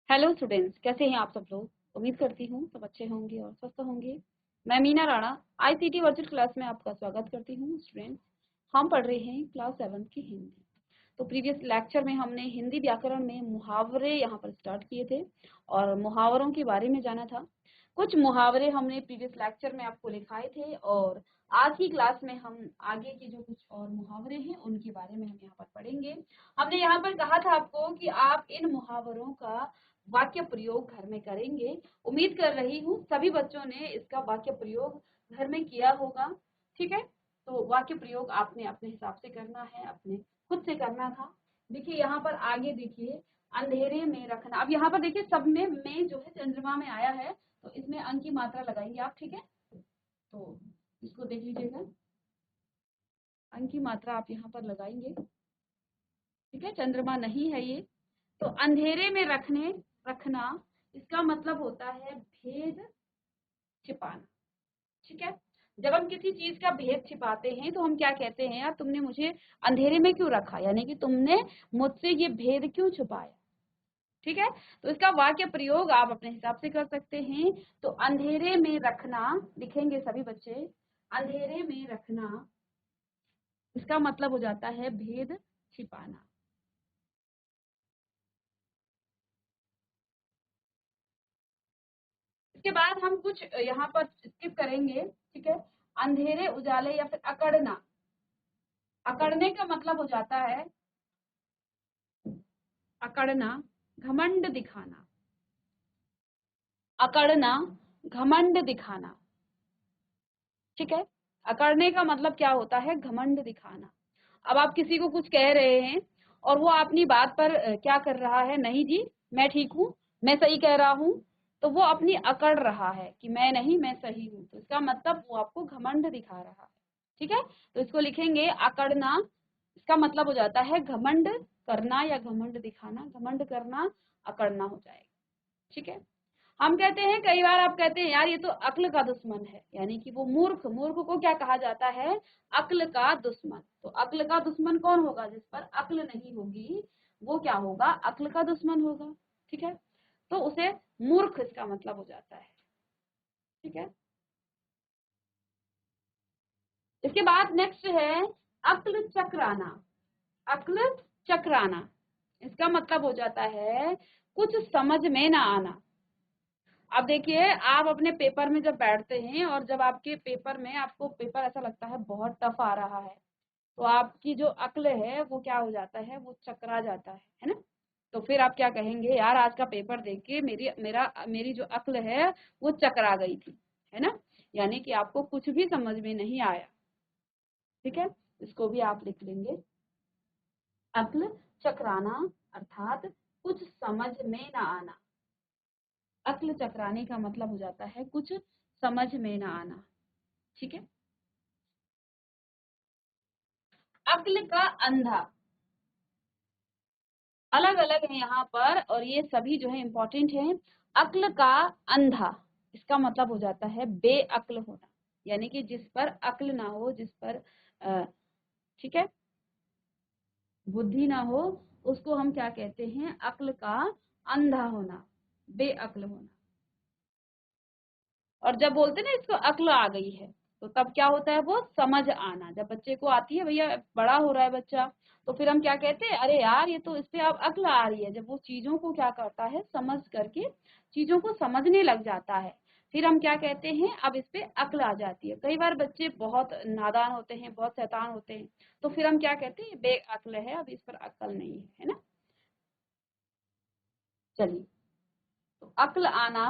Hello students, कैसे हैं आप सब लोग। उम्मीद करती हूँ सब अच्छे होंगे और स्वस्थ होंगे। मैं Meena Rana ICT virtual class में आपका स्वागत करती हूँ। स्टूडेंट्स, हम पढ़ रहे हैं क्लास 7 की हिंदी। तो प्रीवियस लेक्चर में हमने हिंदी व्याकरण में मुहावरे यहाँ पर स्टार्ट किए थे और मुहावरों के बारे में जाना था। कुछ मुहावरे हमने प्रीवियस लेक्चर में आपको लिखाए थे और आज की क्लास में हम आगे के जो कुछ और मुहावरे हैं उनके बारे में हम यहाँ पर पढ़ेंगे। हमने यहाँ पर कहा था आपको कि आप इन मुहावरों का वाक्य प्रयोग घर में करेंगे। उम्मीद कर रही हूँ सभी बच्चों ने इसका वाक्य प्रयोग घर में किया होगा। ठीक है, तो वाक्य प्रयोग आपने अपने हिसाब से करना है, अपने खुद से करना था। देखिए यहाँ पर आगे देखिए, अंधेरे में रखना। अब यहाँ पर देखिए सब में जो है चंद्रमा में आया है, तो इसमें अंक की मात्रा लगाएंगे आप। ठीक है, तो इसको देख लीजिएगा, अंक की मात्रा आप यहाँ पर लगाएंगे। ठीक है, चंद्रमा नहीं है ये। तो अंधेरे में रखना इसका मतलब होता है भेद छिपाना। ठीक है, जब हम किसी चीज का भेद छिपाते हैं तो हम क्या कहते हैं, यार तुमने मुझे अंधेरे में क्यों रखा, यानी कि तुमने मुझसे ये भेद क्यों छुपाया। ठीक है, तो इसका वाक्य प्रयोग आप अपने हिसाब से कर सकते हैं। तो अंधेरे में रखना लिखेंगे सभी बच्चे। अंधेरे में रखना इसका मतलब हो जाता है भेद छिपाना। इसके बाद हम कुछ यहाँ पर स्किप करेंगे। ठीक है, अंधेरे उजाले या फिर अकड़ना। अकड़ने का मतलब हो जाता है अकड़ना, घमंड दिखाना। अकड़ना, घमंड दिखाना। ठीक है, अकड़ने का मतलब क्या होता है, घमंड दिखाना। अब आप किसी को कुछ कह रहे हैं और वो अपनी बात पर क्या कर रहा है, नहीं जी मैं ठीक हूँ, मैं सही कह रहा हूँ, तो वो अपनी अकड़ रहा है कि मैं नहीं, मैं सही हूँ। तो इसका मतलब वो आपको घमंड दिखा रहा है। ठीक है, तो इसको लिखेंगे अकड़ना, इसका मतलब हो जाता है घमंड करना या घमंड दिखाना। घमंड करना अकड़ना हो जाएगा। ठीक है, हम कहते हैं, कई बार आप कहते हैं यार ये तो अक्ल का दुश्मन है, यानी कि वो मूर्ख। मूर्ख को क्या कहा जाता है, अक्ल का दुश्मन। तो अक्ल का दुश्मन कौन होगा, जिस पर अक्ल नहीं होगी वो क्या होगा, अक्ल का दुश्मन होगा। ठीक है, तो उसे मूर्ख इसका मतलब हो जाता है। ठीक है, इसके बाद नेक्स्ट है अक्ल चक्राना। अक्ल चक्राना इसका मतलब हो जाता है कुछ समझ में ना आना। अब देखिए, आप अपने पेपर में जब बैठते हैं और जब आपके पेपर में आपको पेपर ऐसा लगता है बहुत टफ आ रहा है, तो आपकी जो अक्ल है वो क्या हो जाता है, वो चकरा जाता है ना। तो फिर आप क्या कहेंगे, यार आज का पेपर देख के मेरी जो अक्ल है वो चकरा गई थी, है ना। यानी कि आपको कुछ भी समझ में नहीं आया। ठीक है, इसको भी आप लिख लेंगे, अक्ल चकराना अर्थात कुछ समझ में ना आना। अक्ल चकराने का मतलब हो जाता है कुछ समझ में ना आना। ठीक है, अक्ल का अंधा अलग अलग है यहाँ पर और ये सभी जो है इंपॉर्टेंट है। अक्ल का अंधा इसका मतलब हो जाता है बेअक्ल होना, यानी कि जिस पर अक्ल ना हो, जिस पर ठीक है बुद्धि ना हो, उसको हम क्या कहते हैं, अक्ल का अंधा होना, बेअक्ल होना। और जब बोलते हैं ना इसको अक्ल आ गई है, तो तब क्या होता है, वो समझ आना। जब बच्चे को आती है, भैया बड़ा हो रहा है बच्चा, तो फिर हम क्या कहते हैं, अरे यार ये तो इस पे अब अक्ल आ रही है। जब वो चीजों को क्या करता है, समझ करके चीजों को समझने लग जाता है, फिर हम क्या कहते हैं, अब इस पे अक्ल आ जाती है। कई बार बच्चे बहुत नादान होते हैं, बहुत शैतान होते हैं, तो फिर हम क्या कहते हैं, बेअक्ल है, अब इस पर अक्ल नहीं है, है ना। चलिए, तो अक्ल आना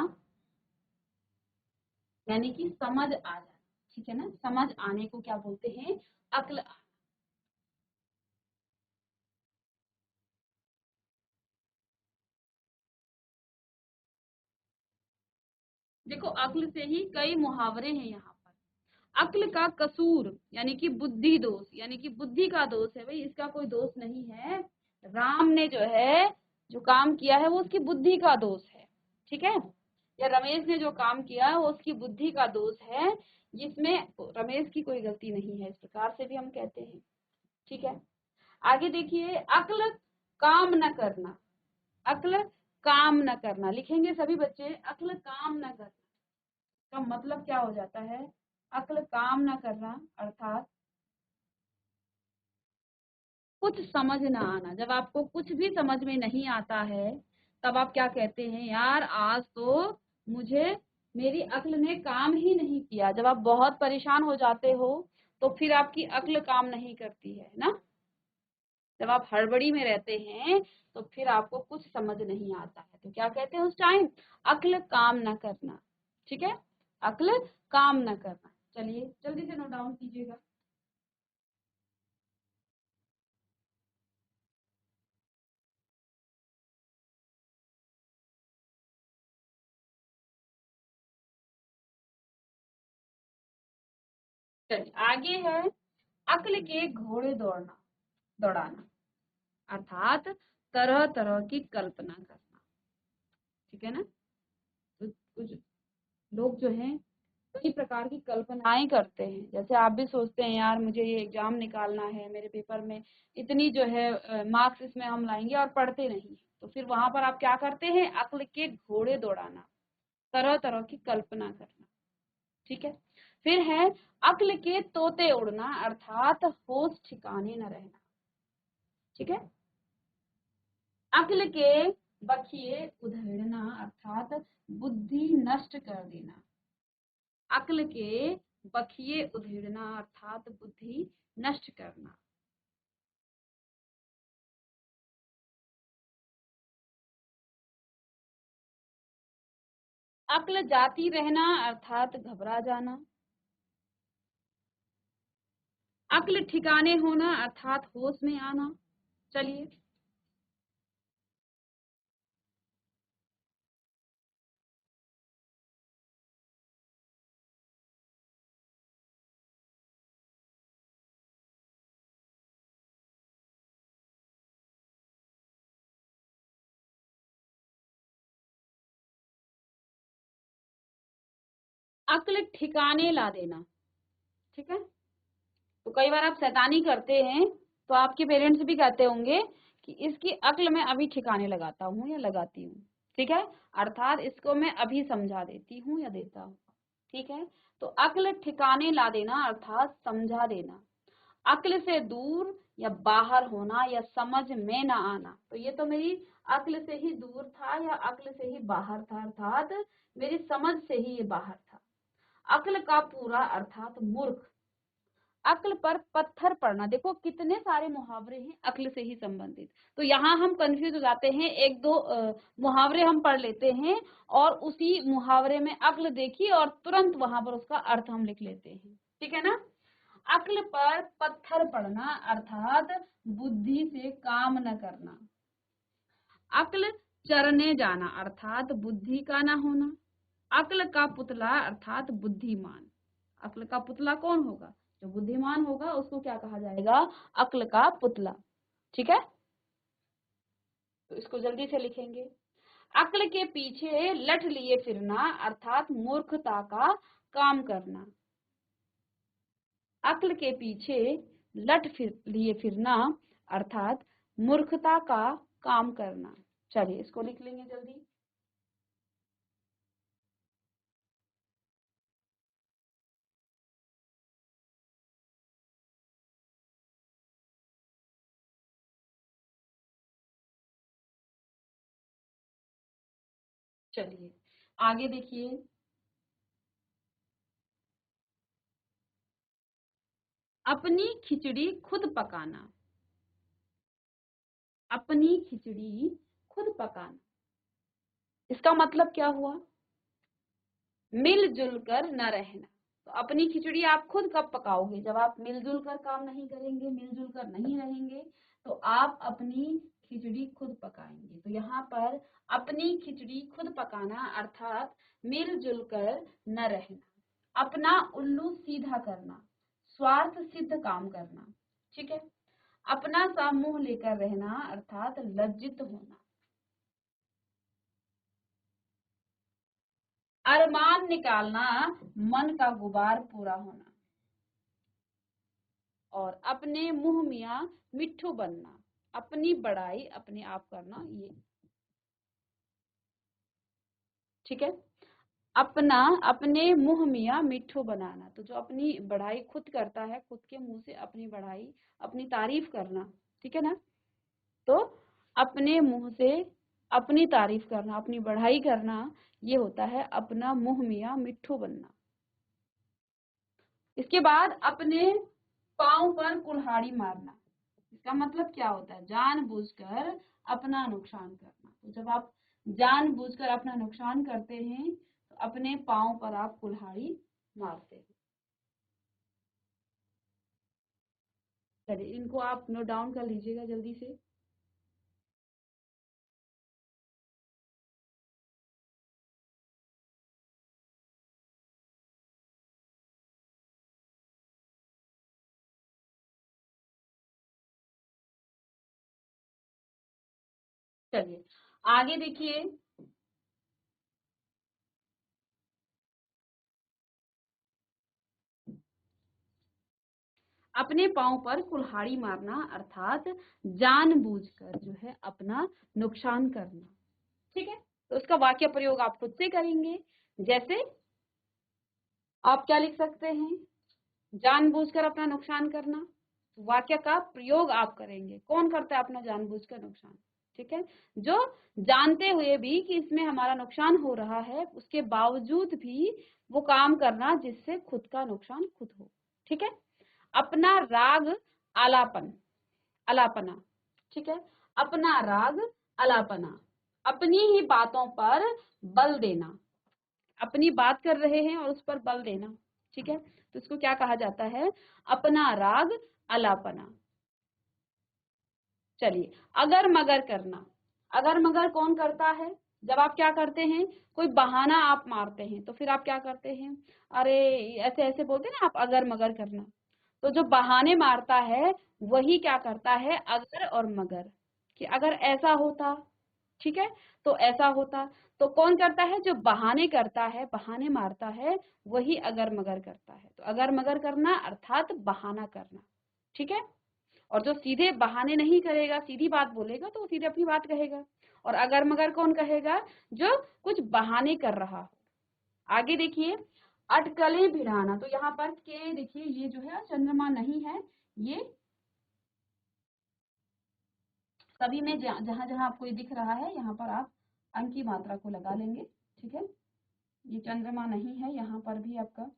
यानी कि समझ आ जाना। ठीक है ना, समझ आने को क्या बोलते हैं, अक्ल। देखो, अक्ल से ही कई मुहावरे हैं यहाँ पर। अक्ल का कसूर यानी कि बुद्धि दोष, यानी कि बुद्धि का दोष है, भाई इसका कोई दोष नहीं है। राम ने जो है जो काम किया है वो उसकी बुद्धि का दोष है। ठीक है, या रमेश ने जो काम किया है वो उसकी बुद्धि का दोष है, जिसमें रमेश की कोई गलती नहीं है, इस प्रकार से भी हम कहते हैं। ठीक है, आगे देखिए, अक्ल काम न करना। अक्ल काम न करना। लिखेंगे सभी बच्चे, अक्ल काम न करना का मतलब क्या हो जाता है? अक्ल काम न करना अर्थात कुछ समझ ना आना। जब आपको कुछ भी समझ में नहीं आता है तब आप क्या कहते हैं, यार आज तो मुझे मेरी अक्ल ने काम ही नहीं किया। जब आप बहुत परेशान हो जाते हो तो फिर आपकी अक्ल काम नहीं करती है ना। जब आप हड़बड़ी में रहते हैं तो फिर आपको कुछ समझ नहीं आता है, तो क्या कहते हैं उस टाइम? अक्ल काम न करना। ठीक है, अक्ल काम न करना। चलिए जल्दी से नोट डाउन कीजिएगा। चलिए आगे है, अक्ल के घोड़े दौड़ाना अर्थात तरह तरह की कल्पना करना। ठीक है ना। तो कुछ लोग जो हैं कई प्रकार की कल्पनाएं करते हैं। जैसे आप भी सोचते हैं, यार मुझे ये एग्जाम निकालना है, मेरे पेपर में इतनी जो है मार्क्स इसमें हम लाएंगे, और पढ़ते नहीं। तो फिर वहां पर आप क्या करते हैं? अक्ल के घोड़े दौड़ाना, तरह तरह की कल्पना करना। ठीक है। फिर है अक्ल के तोते उड़ना अर्थात होश ठिकाने न रहना। ठीक है। अक्ल के बखिए उधेड़ना अर्थात बुद्धि नष्ट कर देना। अक्ल के बखिए उधेड़ना अर्थात बुद्धि नष्ट करना। अक्ल जाती रहना अर्थात घबरा जाना। अक्ल ठिकाने होना अर्थात होश में आना। चलिए, अक्ल ठिकाने ला देना। ठीक है। तो कई बार आप शैतानी करते हैं तो आपके पेरेंट्स भी कहते होंगे कि इसकी अक्ल मैं अभी ठिकाने लगाता हूँ या लगाती हूँ। ठीक है, अर्थात इसको मैं अभी समझा देती हूँ या देता हूँ। ठीक है। तो अक्ल ठिकाने ला देना अर्थात समझा देना। अक्ल से दूर या बाहर होना या समझ में ना आना। तो ये तो मेरी अक्ल से ही दूर था या अक्ल से ही बाहर था, अर्थात मेरी समझ से ही ये बाहर था। अक्ल का पूरा अर्थात मूर्ख। अक्ल पर पत्थर पड़ना। देखो कितने सारे मुहावरे हैं अक्ल से ही संबंधित। तो यहाँ हम कंफ्यूज हो जाते हैं, एक दो मुहावरे हम पढ़ लेते हैं और उसी मुहावरे में अक्ल देखी और तुरंत वहां पर उसका अर्थ हम लिख लेते हैं। ठीक है ना। अक्ल पर पत्थर पड़ना अर्थात बुद्धि से काम न करना। अक्ल चरने जाना अर्थात बुद्धि का ना होना। अक्ल का पुतला अर्थात बुद्धिमान। अक्ल का पुतला कौन होगा? जो बुद्धिमान होगा उसको क्या कहा जाएगा? अक्ल का पुतला। ठीक है। तो इसको जल्दी से लिखेंगे। अक्ल के पीछे लठ लिए फिरना अर्थात मूर्खता का काम करना। अक्ल के पीछे लिए फिरना अर्थात मूर्खता का काम करना। चलिए इसको लिख लेंगे जल्दी। चलिए आगे देखिए। अपनी खिचड़ी खुद पकाना। अपनी खिचड़ी खुद पकाना, इसका मतलब क्या हुआ? मिलजुल कर न रहना। तो अपनी खिचड़ी आप खुद कब पकाओगे? जब आप मिलजुल कर काम नहीं करेंगे, मिलजुल कर नहीं रहेंगे, तो आप अपनी खिचड़ी खुद पकाएंगे। तो यहाँ पर अपनी खिचड़ी खुद पकाना अर्थात मिलजुल कर न रहना। अपना उल्लू सीधा करना, स्वार्थ सिद्ध काम करना। ठीक है। अपना सा मुंह लेकर रहना अर्थात लज्जित होना। अरमान निकालना, मन का गुबार पूरा होना। और अपने मुंह मियाँ मिट्ठू बनना, अपनी बड़ाई अपने आप करना। ये ठीक है। अपना, अपने मुंह मियाँ मिठो बनाना, तो जो अपनी बढ़ाई खुद करता है, खुद के मुंह से अपनी बढ़ाई, अपनी तारीफ करना, ठीक है ना। तो अपने मुंह से अपनी तारीफ करना, अपनी बढ़ाई करना, ये होता है अपना मुंह मियाँ मिठो बनना। इसके बाद अपने पाँव पर कुल्हाड़ी मारना, इसका मतलब क्या होता है, जानबूझकर अपना नुकसान करना। तो जब आप जानबूझकर अपना नुकसान करते हैं तो अपने पाँव पर आप कुल्हाड़ी मारते हैं। चलिए इनको आप नोट डाउन कर लीजिएगा जल्दी से। चलिए आगे देखिए, अपने पाँव पर कुल्हाड़ी मारना अर्थात जानबूझकर जो है अपना नुकसान करना। ठीक है, तो उसका वाक्य प्रयोग आप खुद से करेंगे। जैसे आप क्या लिख सकते हैं, जानबूझकर अपना नुकसान करना, वाक्य का प्रयोग आप करेंगे। कौन करता है अपना जानबूझकर नुकसान, ठीक है, जो जानते हुए भी कि इसमें हमारा नुकसान हो रहा है, उसके बावजूद भी वो काम करना जिससे खुद का नुकसान खुद हो। ठीक है, अपना राग आलापन, अलापना, ठीक है, अपना राग अलापना, अपनी ही बातों पर बल देना, अपनी बात कर रहे हैं और उस पर बल देना। ठीक है, तो इसको क्या कहा जाता है, अपना राग अलापना। चलिए अगर मगर करना, अगर मगर कौन करता है, जब आप क्या करते हैं, कोई बहाना आप मारते हैं तो फिर आप क्या करते हैं, अरे ऐसे ऐसे बोलते हैं ना आप, अगर मगर करना। तो जो बहाने मारता है वही क्या करता है, अगर और मगर, कि अगर ऐसा होता, ठीक है, तो ऐसा होता। तो कौन करता है, जो बहाने करता है, बहाने मारता है, वही अगर मगर करता है। तो अगर मगर करना अर्थात बहाना करना। ठीक है, और जो सीधे बहाने नहीं करेगा, सीधी बात बोलेगा, तो वो सीधे अपनी बात कहेगा। और अगर मगर कौन कहेगा, जो कुछ बहाने कर रहा हो। आगे देखिए, अटकलें भिड़ाना, तो यहाँ पर के देखिए ये जो है चंद्रमा नहीं है, ये सभी में जहां जहां आपको ये दिख रहा है, यहाँ पर आप अंक की मात्रा को लगा लेंगे। ठीक है, ये चंद्रमा नहीं है, यहाँ पर भी आपका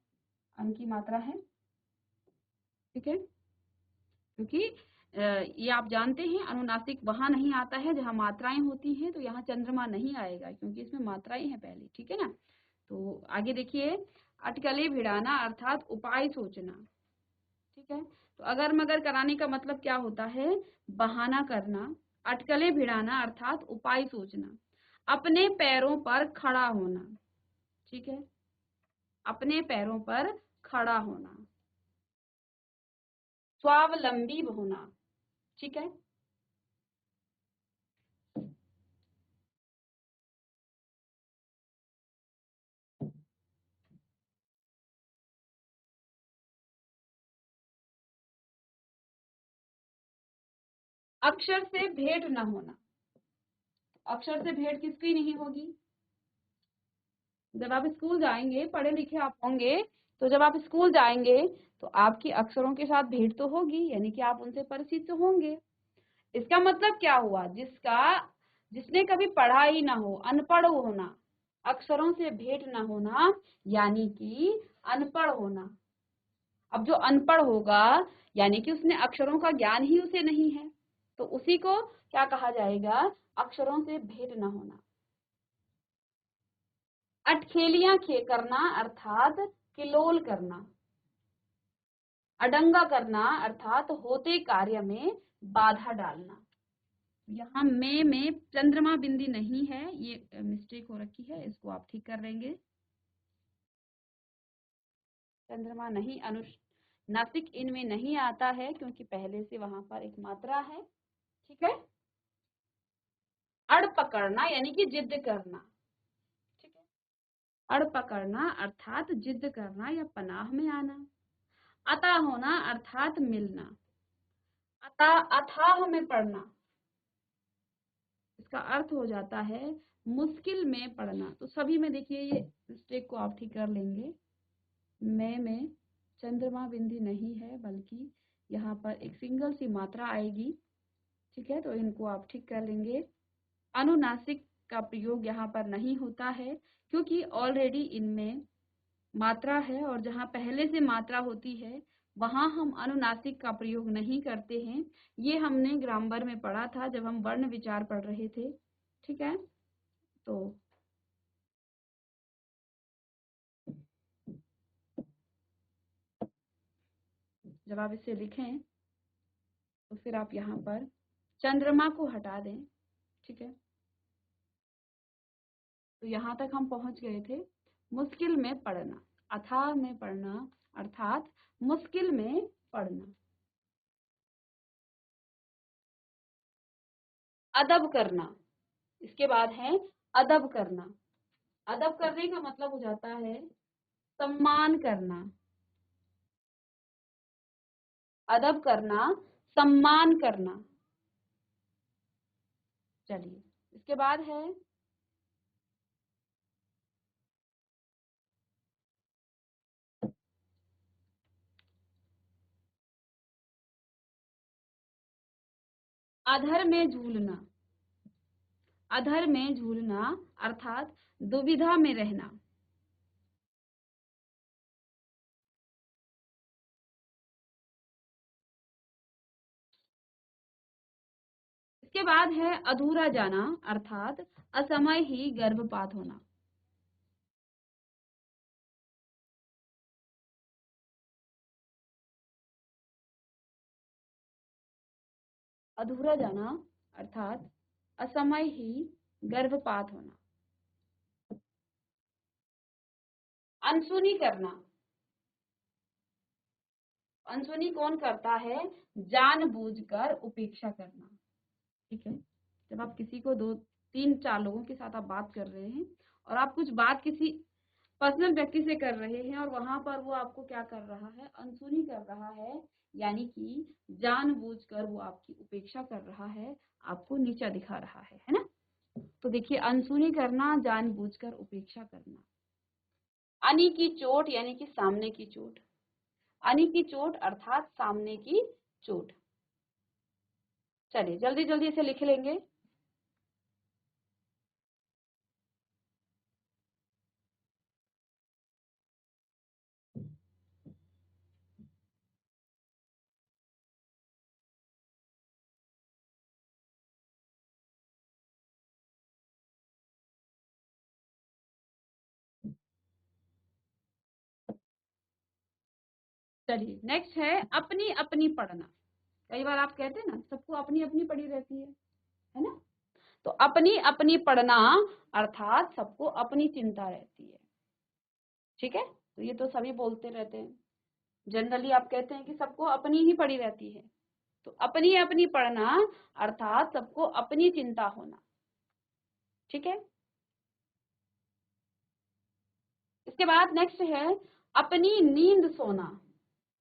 अंक की मात्रा है। ठीक है, क्योंकि ये आप जानते हैं अनुनासिक वहां नहीं आता है जहां मात्राएं होती हैं, तो यहाँ चंद्रमा नहीं आएगा क्योंकि इसमें मात्राएं हैं पहले। ठीक है ना, तो आगे देखिए, अटकलें भिड़ाना अर्थात उपाय सोचना। ठीक है, तो अगर मगर कराने का मतलब क्या होता है, बहाना करना। अटकलें भिड़ाना अर्थात उपाय सोचना। अपने पैरों पर खड़ा होना, ठीक है, अपने पैरों पर खड़ा होना, स्वावलंबी होना। ठीक है, अक्षर से भेंट न होना, अक्षर से भेंट किसकी नहीं होगी, जब आप स्कूल जाएंगे, पढ़े लिखे आप होंगे, तो जब आप स्कूल जाएंगे तो आपकी अक्षरों के साथ भेंट तो होगी, यानी कि आप उनसे परिचित तो होंगे। इसका मतलब क्या हुआ, जिसने कभी पढ़ा ही ना हो, अनपढ़ होना, अक्षरों से भेंट ना होना, यानी कि अनपढ़ होना। अब जो अनपढ़ होगा यानी कि उसने अक्षरों का ज्ञान ही उसे नहीं है, तो उसी को क्या कहा जाएगा, अक्षरों से भेंट ना होना। अटखेलियां करना अर्थात किलोल करना, अडंगा करना अर्थात होते कार्य में बाधा डालना। यहाँ में चंद्रमा बिंदी नहीं है, ये मिस्टेक हो रखी है, इसको आप ठीक कर लेंगे। चंद्रमा नहीं, अनुनासिक इनमें नहीं आता है क्योंकि पहले से वहां पर एक मात्रा है। ठीक है, अड़ पकड़ना यानी कि जिद करना। ठीक है, अड़ पकड़ना अर्थात जिद करना या पनाह में आना। अता होना अर्थात मिलना, अता अथाह में पड़ना, इसका अर्थ हो जाता है मुश्किल में पड़ना। तो सभी में देखिए ये मिस्टेक को आप ठीक कर लेंगे। में चंद्रमा बिंदी नहीं है, बल्कि यहाँ पर एक सिंगल सी मात्रा आएगी। ठीक है, तो इनको आप ठीक कर लेंगे। अनुनासिक का प्रयोग यहाँ पर नहीं होता है, क्योंकि ऑलरेडी इनमें मात्रा है, और जहाँ पहले से मात्रा होती है वहाँ हम अनुनासिक का प्रयोग नहीं करते हैं। ये हमने ग्रामर में पढ़ा था जब हम वर्ण विचार पढ़ रहे थे। ठीक है, तो जब आप इसे लिखें तो फिर आप यहाँ पर चंद्रमा को हटा दें। ठीक है, तो यहाँ तक हम पहुंच गए थे। मुश्किल में पढ़ना, अथाह में पढ़ना, अर्थात मुश्किल में पढ़ना। अदब करना, इसके बाद है अदब करना। अदब करने का मतलब हो जाता है सम्मान करना। अदब करना, सम्मान करना। चलिए, इसके बाद है अधर में झूलना। अधर में झूलना अर्थात दुविधा में रहना। इसके बाद है अधूरा जाना अर्थात असमय ही गर्भपात होना। अधूरा जाना अर्थात असमय ही गर्भपात होना। अनसुनी करना, अनसुनी कौन करता है? जानबूझकर उपेक्षा करना। ठीक है, जब आप किसी को दो तीन चार लोगों के साथ आप बात कर रहे हैं और आप कुछ बात किसी पर्सनल व्यक्ति से कर रहे हैं और वहां पर वो आपको क्या कर रहा है? अनसुनी कर रहा है, यानी कि जानबूझकर वो आपकी उपेक्षा कर रहा है, आपको नीचा दिखा रहा है ना? तो देखिए, अनसुनी करना, जानबूझकर उपेक्षा करना। अनी की चोट यानी कि सामने की चोट। अनी की चोट अर्थात सामने की चोट। चलिए जल्दी जल्दी इसे लिख लेंगे। चलिए, नेक्स्ट है अपनी अपनी पढ़ना। कई बार आप कहते हैं ना, सबको अपनी अपनी पड़ी रहती है ना? तो अपनी अपनी पढ़ना अर्थात सबको अपनी चिंता रहती है। ठीक है, तो ये तो सभी बोलते रहते हैं। जनरली आप कहते हैं कि सबको अपनी ही पड़ी रहती है। तो अपनी अपनी पढ़ना अर्थात सबको अपनी चिंता होना। ठीक है, इसके बाद नेक्स्ट है अपनी नींद सोना।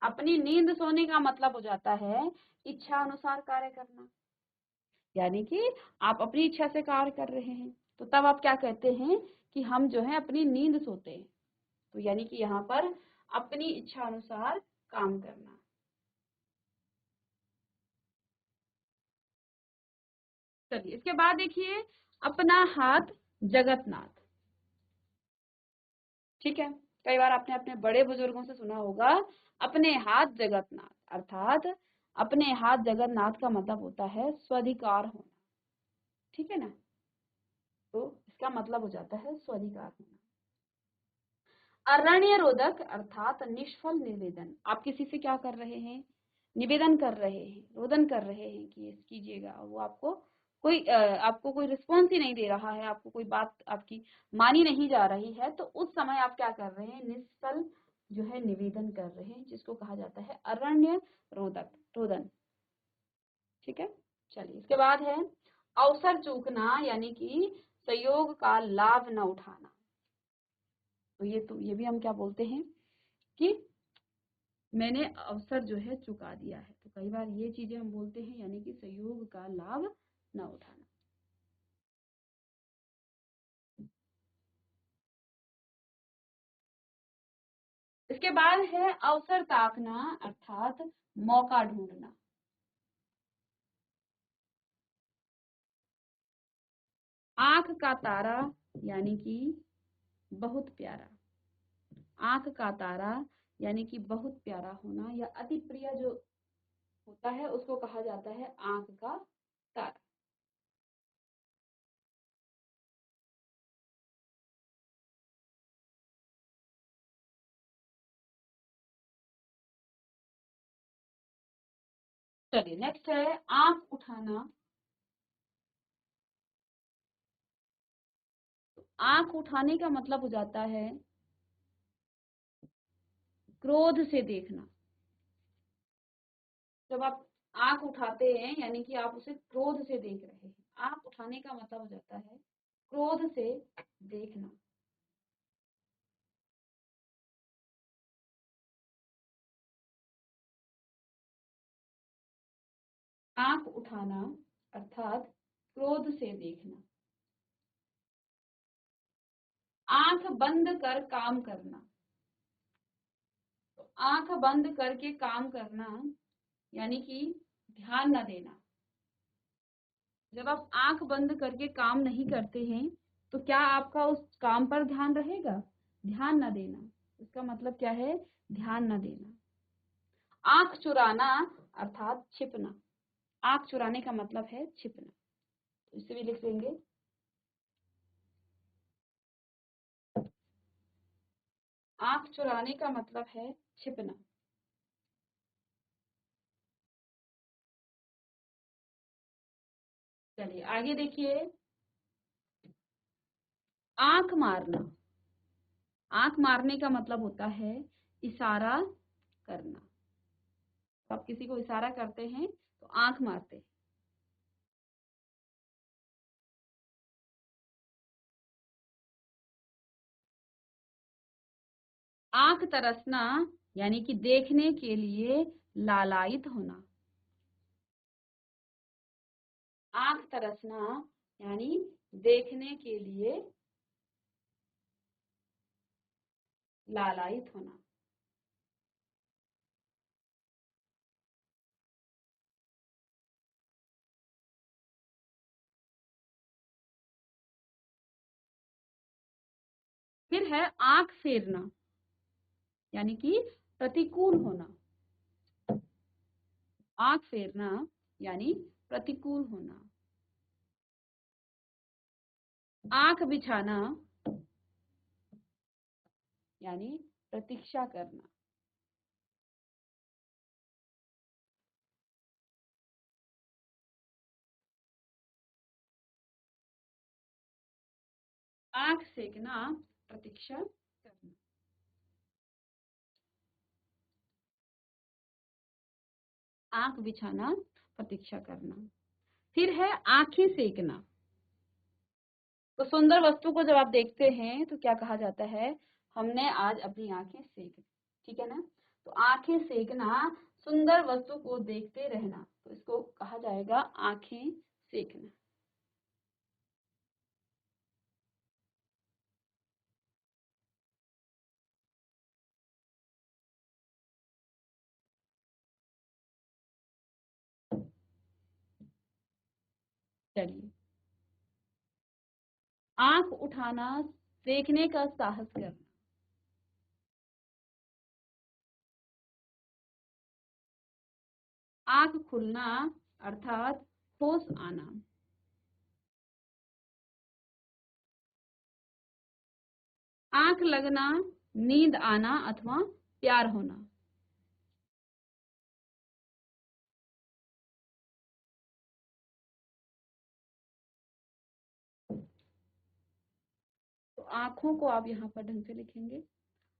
अपनी नींद सोने का मतलब हो जाता है इच्छा अनुसार कार्य करना, यानी कि आप अपनी इच्छा से कार्य कर रहे हैं, तो तब आप क्या कहते हैं कि हम जो है अपनी नींद सोते हैं। तो यानी कि यहाँ पर अपनी इच्छा अनुसार काम करना। चलिए, इसके बाद देखिए अपना हाथ जगतनाथ। ठीक है, कई बार आपने अपने बड़े बुजुर्गों से सुना होगा अपने हाथ जगतनाथ, अर्थात अपने हाथ जगन्नाथ का मतलब होता है स्वाधिकार होना। ठीक है ना? तो इसका मतलब हो जाता है स्वाधिकार होना। अरण्य रोधक अर्थात निष्फल निवेदन। आप किसी से क्या कर रहे हैं? निवेदन कर रहे हैं, रोदन कर रहे हैं कि ये कीजिएगा, वो आपको आपको कोई रिस्पॉन्स ही नहीं दे रहा है, आपको कोई बात आपकी मानी नहीं जा रही है, तो उस समय आप क्या कर रहे हैं? निष्फल जो है निवेदन कर रहे हैं, जिसको कहा जाता है अरण्य रोदक, रोदन। ठीक है, चलिए इसके बाद है अवसर चूकना, यानी कि सहयोग का लाभ न उठाना। तो ये भी हम क्या बोलते हैं कि मैंने अवसर जो है चुका दिया है। तो कई बार ये चीजें हम बोलते हैं, यानी कि सहयोग का लाभ न उठाना। इसके बाद है अवसर ताकना अर्थात मौका ढूंढना। आंख का तारा यानी कि बहुत प्यारा। आंख का तारा यानी कि बहुत प्यारा होना या अति प्रिय जो होता है उसको कहा जाता है आंख का तारा। चलिए नेक्स्ट है आंख उठाना। आंख उठाने का मतलब हो जाता है क्रोध से देखना। जब आप आंख उठाते हैं यानी कि आप उसे क्रोध से देख रहे हैं। आंख उठाने का मतलब हो जाता है क्रोध से देखना। आंख उठाना अर्थात क्रोध से देखना। आंख बंद कर काम करना। तो आंख बंद करके काम करना यानी कि ध्यान न देना। जब आप आंख बंद करके काम नहीं करते हैं तो क्या आपका उस काम पर ध्यान रहेगा? ध्यान न देना, इसका मतलब क्या है? ध्यान न देना। आंख चुराना अर्थात छिपना। आंख चुराने का मतलब है छिपना, तो इसे भी लिख लेंगे। आंख चुराने का मतलब है छिपना। चलिए आगे देखिए, आंख मारना। आंख मारने का मतलब होता है इशारा करना। आप किसी को इशारा करते हैं तो आंख मारते हैं। आंख तरसना यानी कि देखने के लिए लालायित होना। आंख तरसना यानी देखने के लिए लालायित होना। फिर है आंख फेरना यानी कि प्रतिकूल होना। आंख फेरना यानी प्रतिकूल होना। आंख बिछाना यानी प्रतीक्षा करना। आंख सेकना प्रतीक्षा करना। आंख बिछाना प्रतीक्षा करना। फिर है आंखें सेकना। तो सुंदर वस्तु को जब आप देखते हैं तो क्या कहा जाता है? हमने आज अपनी आंखें सेक ली, ठीक है ना? तो आंखें सेकना, सुंदर वस्तु को देखते रहना, तो इसको कहा जाएगा आंखें सेकना। चलिए, आंख उठाना, देखने का साहस करना। आंख खुलना अर्थात होश आना। आंख लगना, नींद आना अथवा प्यार होना। तो आंखों को आप यहाँ पर ढंग से लिखेंगे।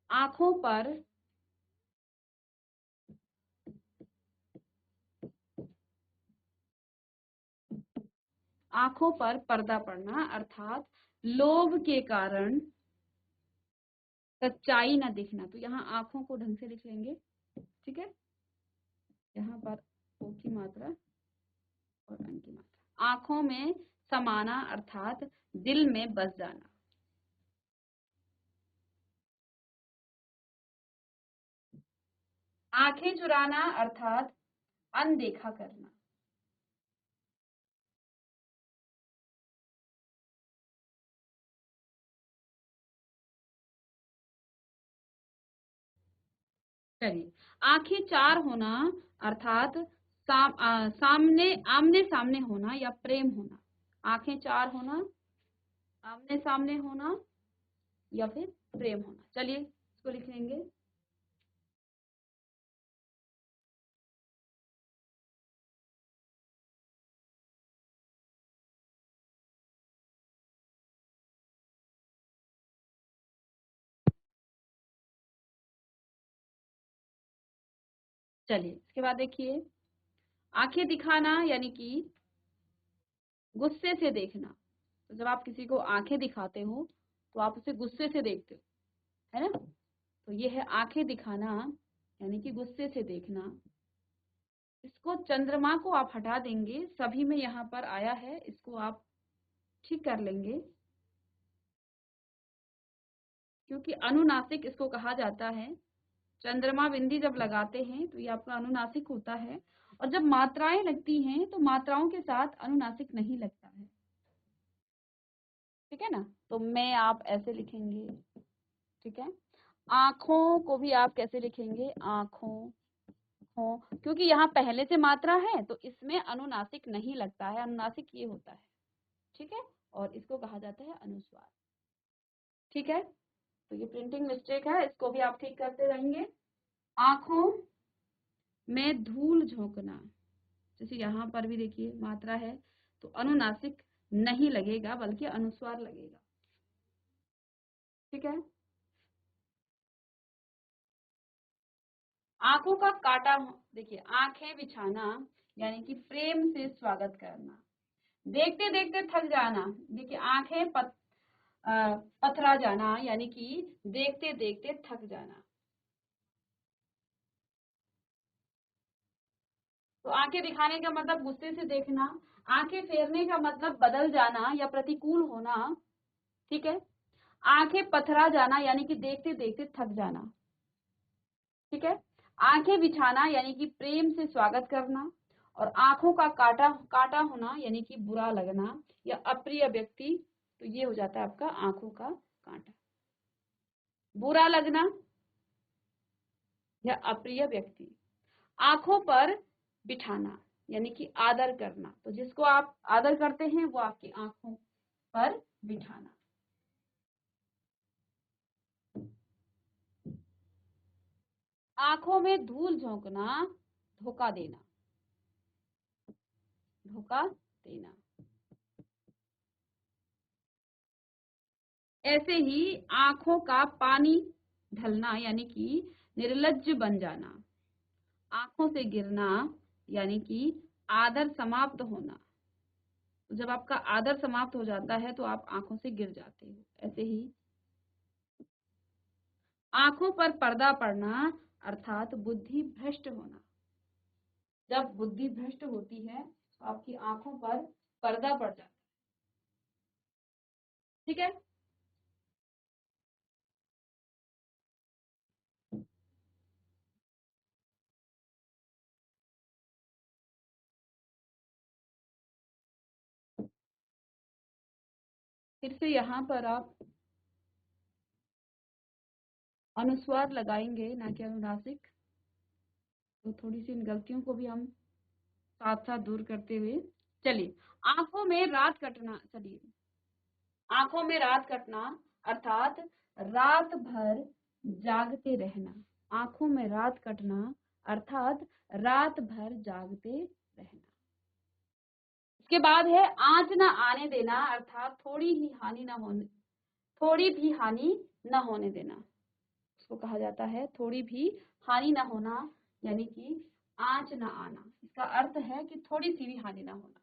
आंखों पर आंखों पर पर्दा पड़ना अर्थात लोभ के कारण सच्चाई न दिखना। तो यहाँ आंखों को ढंग से लिख लेंगे, ठीक है? यहाँ पर ओ की मात्रा और अन की मात्रा। आंखों में समाना अर्थात दिल में बस जाना। आंखें चुराना अर्थात अनदेखा करना। चलिए, आंखें चार होना अर्थात सामने आमने सामने होना या प्रेम होना। आंखें चार होना, आमने सामने होना या फिर प्रेम होना। चलिए इसको लिख लेंगे। चलिए इसके बाद देखिए, आंखें दिखाना यानी कि गुस्से से देखना। तो जब आप किसी को आंखें दिखाते हो तो आप उसे गुस्से से देखते हो, है ना। तो ये है आंखें दिखाना यानी कि गुस्से से देखना। इसको चंद्रमा को आप हटा देंगे, सभी में यहाँ पर आया है, इसको आप ठीक कर लेंगे क्योंकि अनुनासिक इसको कहा जाता है। चंद्रमा बिंदी जब लगाते हैं तो ये आपका अनुनासिक होता है, और जब मात्राएं लगती हैं तो मात्राओं के साथ अनुनासिक नहीं लगता है। ठीक है ना। तो मैं आप ऐसे लिखेंगे, ठीक है। आंखों को भी आप कैसे लिखेंगे, आंखों हो, क्योंकि यहाँ पहले से मात्रा है तो इसमें अनुनासिक नहीं लगता है, अनुनासिक ये होता है। ठीक है, और इसको कहा जाता है अनुस्वार। ठीक है, तो ये प्रिंटिंग मिस्टेक है, इसको भी आप ठीक करते रहेंगे। आंखों में धूल झोंकना, जैसे यहाँ पर भी देखिए मात्रा है तो अनुनासिक नहीं लगेगा बल्कि अनुस्वार लगेगा। ठीक है। आंखों का काटा, देखिए आंखें बिछाना यानी कि प्रेम से स्वागत करना। देखते देखते थक जाना, देखिए आंखें पथरा जाना यानी कि देखते देखते थक जाना। तो आंखें दिखाने का मतलब गुस्से से देखना, आंखें फेरने का मतलब बदल जाना या प्रतिकूल होना। ठीक है। आंखें पथरा जाना यानी कि देखते देखते थक जाना। ठीक है। आंखें बिछाना यानी कि प्रेम से स्वागत करना, और आंखों का काटा काटा होना यानी कि बुरा लगना या अप्रिय व्यक्ति। तो ये हो जाता है आपका आंखों का कांटा, बुरा लगना या अप्रिय व्यक्ति। आंखों पर बिठाना यानी कि आदर करना, तो जिसको आप आदर करते हैं वो आपकी आंखों पर बिठाना। आंखों में धूल झोंकना, धोखा देना, धोखा देना। ऐसे ही आंखों का पानी ढलना यानी कि निर्लज्ज बन जाना। आंखों से गिरना यानी कि आदर समाप्त होना। तो जब आपका आदर समाप्त हो जाता है तो आप आंखों से गिर जाते हो। ऐसे ही आंखों पर पर्दा पड़ना अर्थात बुद्धि भ्रष्ट होना। जब बुद्धि भ्रष्ट होती है तो आपकी आंखों पर पर्दा पड़ जाता है। ठीक है। फिर से यहाँ पर आप अनुस्वार लगाएंगे ना कि अनुनासिक। तो थोड़ी सी इन गलतियों को भी हम साथ साथ दूर करते हुए चलिए। आंखों में रात कटना, चलिए आंखों में रात कटना अर्थात रात भर जागते रहना। आंखों में रात कटना अर्थात रात भर जागते रहना। इसके बाद है आंच ना आने देना अर्थात थोड़ी भी हानि न होने देना। इसको कहा जाता है थोड़ी भी हानि न होना यानी कि आंच न आना। इसका अर्थ है कि थोड़ी सी भी हानि न होना।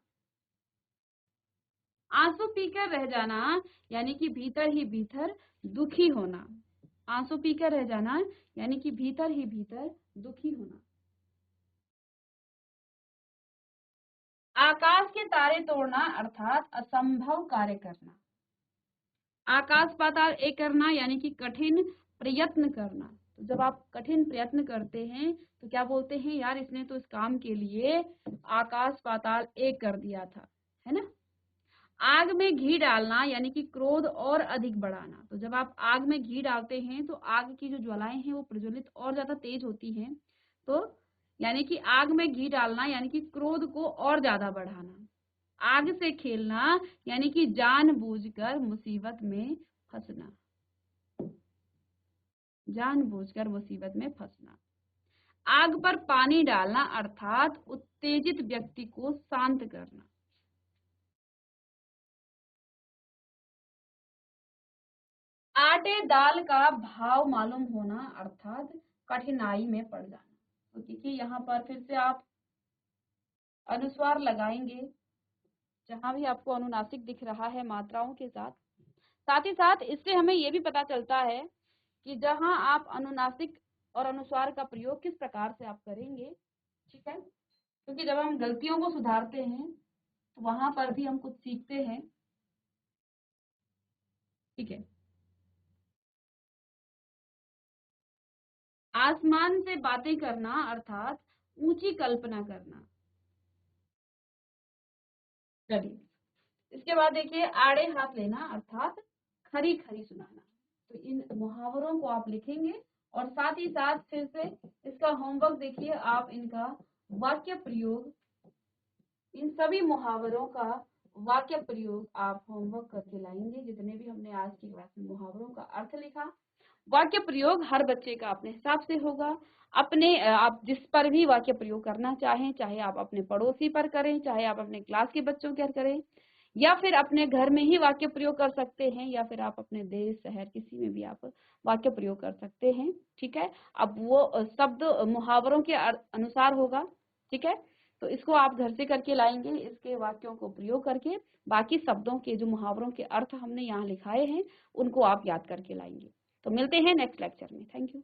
आंसू पीकर रह जाना यानी कि भीतर ही भीतर दुखी होना। आंसू पीकर रह जाना यानी कि भीतर ही भीतर दुखी होना। आकाश के तारे तोड़ना अर्थात असंभव कार्य करना। आकाश पाताल एक करना यानी कि कठिन प्रयत्न करना। तो जब आप कठिन प्रयत्न करते हैं तो क्या बोलते हैं, यार इसने तो इस काम के लिए आकाश पाताल एक कर दिया था, है ना। आग में घी डालना यानी कि क्रोध और अधिक बढ़ाना। तो जब आप आग में घी डालते हैं तो आग की जो ज्वालाएं हैं वो प्रज्वलित और ज्यादा तेज होती हैं। तो यानी कि आग में घी डालना यानी कि क्रोध को और ज्यादा बढ़ाना। आग से खेलना यानी कि जानबूझकर मुसीबत में फंसना, जानबूझकर मुसीबत में फंसना। आग पर पानी डालना अर्थात उत्तेजित व्यक्ति को शांत करना। आटे दाल का भाव मालूम होना अर्थात कठिनाई में पड़ जाना। तो देखिए यहाँ पर फिर से आप अनुस्वार लगाएंगे, जहां भी आपको अनुनासिक दिख रहा है मात्राओं के साथ। साथ ही साथ इससे हमें ये भी पता चलता है कि जहां आप अनुनासिक और अनुस्वार का प्रयोग किस प्रकार से आप करेंगे, ठीक है। क्योंकि जब हम गलतियों को सुधारते हैं तो वहां पर भी हम कुछ सीखते हैं, ठीक है। आसमान से बातें करना अर्थात ऊंची कल्पना करना। चलिए, इसके बाद देखिए आड़े हाथ लेना अर्थात खरी खरी सुनाना। तो इन मुहावरों को आप लिखेंगे और साथ ही साथ फिर से इसका होमवर्क देखिए, आप इनका वाक्य प्रयोग, इन सभी मुहावरों का वाक्य प्रयोग आप होमवर्क करके लाएंगे। जितने भी हमने आज की क्लास में मुहावरों का अर्थ लिखा, वाक्य प्रयोग हर बच्चे का अपने हिसाब से होगा। अपने आप जिस पर भी वाक्य प्रयोग करना चाहें, चाहे आप अपने पड़ोसी पर करें, चाहे आप अपने क्लास के बच्चों पर करें, या फिर अपने घर में ही वाक्य प्रयोग कर सकते हैं, या फिर आप अपने देश शहर किसी में भी आप वाक्य प्रयोग कर सकते हैं, ठीक है। अब वो शब्द मुहावरों के अनुसार होगा, ठीक है। तो इसको आप घर से करके लाएंगे, इसके वाक्यों को प्रयोग करके बाकी शब्दों के जो मुहावरों के अर्थ हमने यहाँ लिखाए हैं उनको आप याद करके लाएंगे। तो मिलते हैं नेक्स्ट लेक्चर में। Thank you.